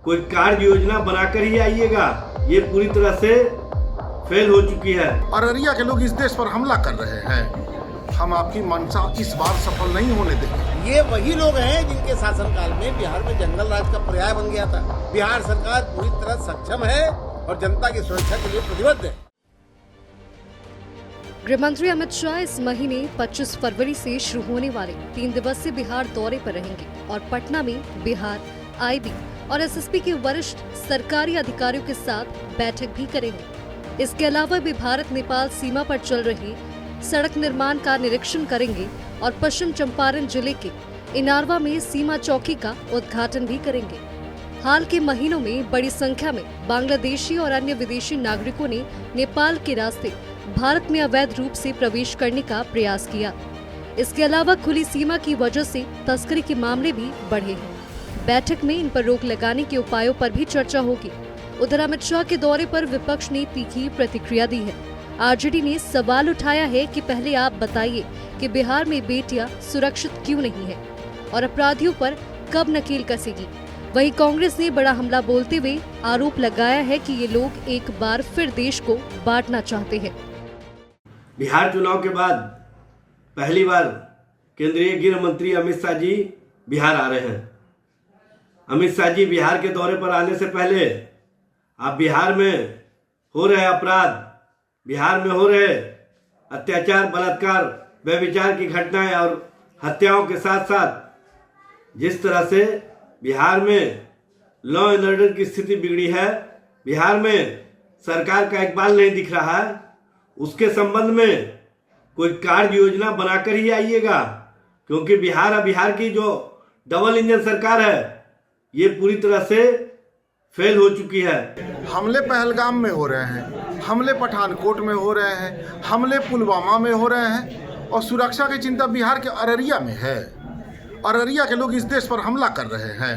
कोई कार्य योजना बनाकर ही आइएगा, ये पूरी तरह से फेल हो चुकी है। अररिया के लोग इस देश पर हमला कर रहे हैं। हम आपकी मंशा इस बार सफल नहीं होने देंगे। ये वही लोग हैं जिनके शासनकाल में बिहार में जंगल राज का पर्याय बन गया था। बिहार सरकार पूरी तरह सक्षम है और जनता की सुरक्षा के लिए प्रतिबद्ध है। गृह मंत्री अमित शाह इस महीने 25 फरवरी से शुरू होने वाले 3 दिवसीय बिहार दौरे पर रहेंगे और पटना में बिहार आईबी और एसएसपी के वरिष्ठ सरकारी अधिकारियों के साथ बैठक भी करेंगे। इसके अलावा वे भारत नेपाल सीमा पर चल रही सड़क निर्माण का निरीक्षण करेंगे और पश्चिम चंपारण जिले के इनारवा में सीमा चौकी का उद्घाटन भी करेंगे। हाल के महीनों में बड़ी संख्या में बांग्लादेशी और अन्य विदेशी नागरिकों ने नेपाल के रास्ते भारत में अवैध रूप से प्रवेश करने का प्रयास किया। इसके अलावा खुली सीमा की वजह से तस्करी के मामले भी बढ़े हैं। बैठक में इन पर रोक लगाने के उपायों पर भी चर्चा होगी। उधर अमित शाह के दौरे पर विपक्ष ने तीखी प्रतिक्रिया दी है। आरजेडी ने सवाल उठाया है कि पहले आप बताइए कि बिहार में बेटियां सुरक्षित क्यों नहीं है और अपराधियों पर कब नकेल कसेगी। वहीं कांग्रेस ने बड़ा हमला बोलते हुए आरोप लगाया है कि ये लोग एक बार फिर देश को बांटना चाहते हैं। बिहार चुनाव के बाद पहली बार केंद्रीय गृह मंत्री अमित शाह जी बिहार आ रहे हैं। अमित शाह जी बिहार के दौरे पर आने से पहले आप बिहार में हो रहे अपराध, बिहार में हो रहे अत्याचार, बलात्कार, व्यभिचार की घटनाएं और हत्याओं के साथ साथ जिस तरह से बिहार में लॉ एंड ऑर्डर की स्थिति बिगड़ी है, बिहार में सरकार का इकबाल नहीं दिख रहा है, उसके संबंध में कोई कार्य योजना बनाकर ही आइएगा, क्योंकि बिहार की जो डबल इंजन सरकार है ये पूरी तरह से फेल हो चुकी है। हमले पहलगाम में हो रहे हैं, हमले पठानकोट में हो रहे हैं, हमले पुलवामा में हो रहे हैं और सुरक्षा की चिंता बिहार के अररिया में है। अररिया के लोग इस देश पर हमला कर रहे हैं।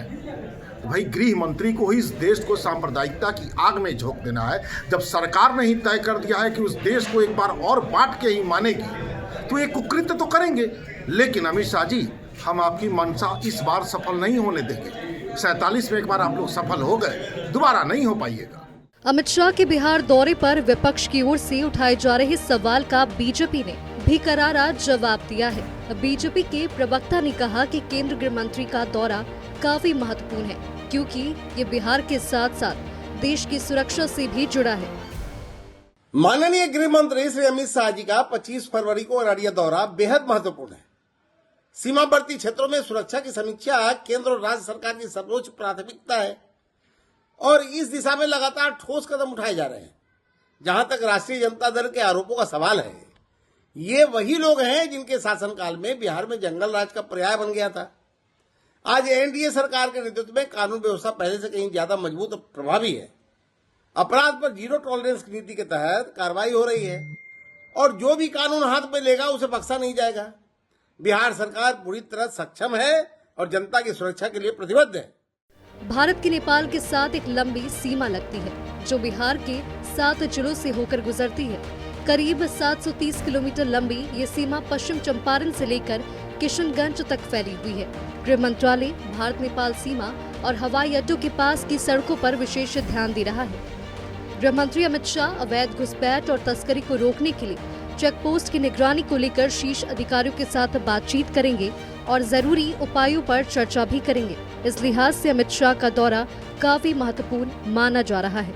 तो भाई गृह मंत्री को ही इस देश को सांप्रदायिकता की आग में झोंक देना है। जब सरकार ने ही तय कर दिया है कि उस देश को एक बार और बांट के ही मानेगी तो ये कुकृत्य तो करेंगे। लेकिन अमित शाह जी, हम आपकी मंशा इस बार सफल नहीं होने देंगे। 47 में एक बार आप लोग सफल हो गए, दोबारा नहीं हो पाइएगा। अमित शाह के बिहार दौरे पर विपक्ष की ओर से उठाए जा रहे सवाल का बीजेपी ने भी करारा जवाब दिया है। बीजेपी के प्रवक्ता ने कहा कि केंद्र गृह मंत्री का दौरा काफी महत्वपूर्ण है, क्योंकि ये बिहार के साथ साथ देश की सुरक्षा से भी जुड़ा है। माननीय गृह मंत्री श्री अमित शाह जी का 25 फरवरी को अररिया दौरा बेहद महत्वपूर्ण है। सीमावर्ती क्षेत्रों में सुरक्षा की समीक्षा केंद्र और राज्य सरकार की सर्वोच्च प्राथमिकता है और इस दिशा में लगातार ठोस कदम उठाए जा रहे हैं। जहां तक राष्ट्रीय जनता दल के आरोपों का सवाल है, ये वही लोग हैं जिनके शासनकाल में बिहार में जंगल राज का पर्याय बन गया था। आज एनडीए सरकार के नेतृत्व में कानून व्यवस्था पहले से कहीं ज्यादा मजबूत और प्रभावी है। अपराध पर जीरो टॉलरेंस की नीति के तहत कार्रवाई हो रही है और जो भी कानून हाथ में लेगा उसे बख्शा नहीं जाएगा। बिहार सरकार पूरी तरह सक्षम है और जनता की सुरक्षा के लिए प्रतिबद्ध है। भारत की नेपाल के साथ एक लंबी सीमा लगती है, जो बिहार के 7 जिलों से होकर गुजरती है। करीब 730 किलोमीटर लंबी ये सीमा पश्चिम चंपारण से लेकर किशनगंज तक फैली हुई है। गृह मंत्रालय भारत नेपाल सीमा और हवाई अड्डों के पास की सड़कों पर विशेष ध्यान दे रहा है। गृह मंत्री अमित शाह अवैध घुसपैठ और तस्करी को रोकने के लिए चेक पोस्ट की निगरानी को लेकर शीर्ष अधिकारियों के साथ बातचीत करेंगे और जरूरी उपायों पर चर्चा भी करेंगे। इस लिहाज से अमित शाह का दौरा काफी महत्वपूर्ण माना जा रहा है।